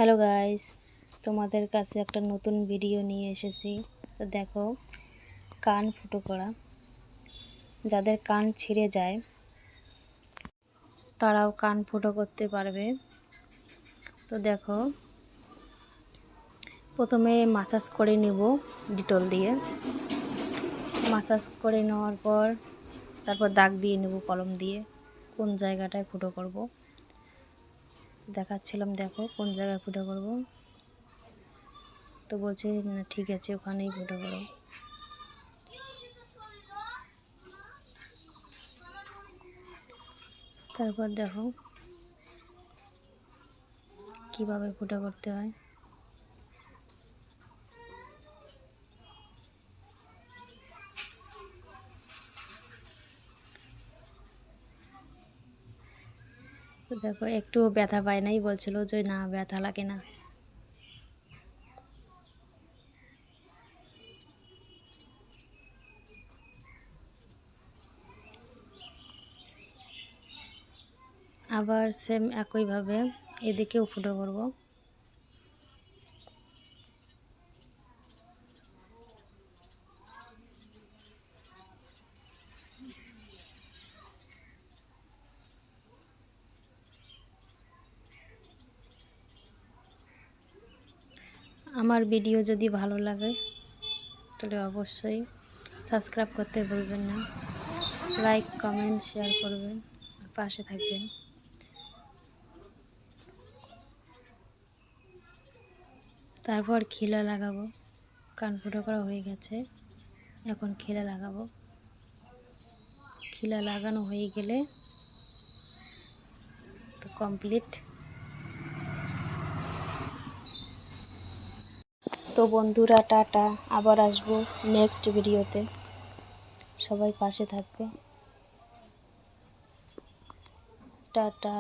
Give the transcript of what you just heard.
Hello guys, তোমাদের কাছে একটা নতুন ভিডিও নিয়ে এসেছি। তো দেখো, কান ফুটো করা, যাদের কান ছিঁড়ে যায় তারাও কান ফুটো করতে পারবে। তো দেখো, প্রথমে মাসাজ করে নেব ডিটল দিয়ে। মাসাজ করে নেওয়ার পর তারপর দাগ দিয়ে নেব কলম দিয়ে, কোন জায়গাটায় ফুটো করব দেখাচ্ছিলাম। দেখো কোন জায়গায় ফুটো করব, তো বলছে না ঠিক আছে ওখানেই ফুটো করো। তারপর দেখো কিভাবে ফুটো করতে হয়। তো দেখো একটু ব্যথা পায় নাই, বলছিল যে না ব্যথা লাগে না। আবার সেম একইভাবে এদিকেও ফুটো করব। আমার ভিডিও যদি ভালো লাগে তাহলে অবশ্যই সাবস্ক্রাইব করতে ভুলবেন না, লাইক কমেন্ট শেয়ার করবেন, পাশে থাকবেন। তারপর খিলা লাগাবো। কান ফুটো করা হয়ে গেছে, এখন খিলা লাগাবো। খিলা লাগানো হয়ে গেলে তো কমপ্লিট। তো বন্ধুরা টাটা, আবার আসবো নেক্সট ভিডিওতে। সবাই পাশে থাকবে। টাটা।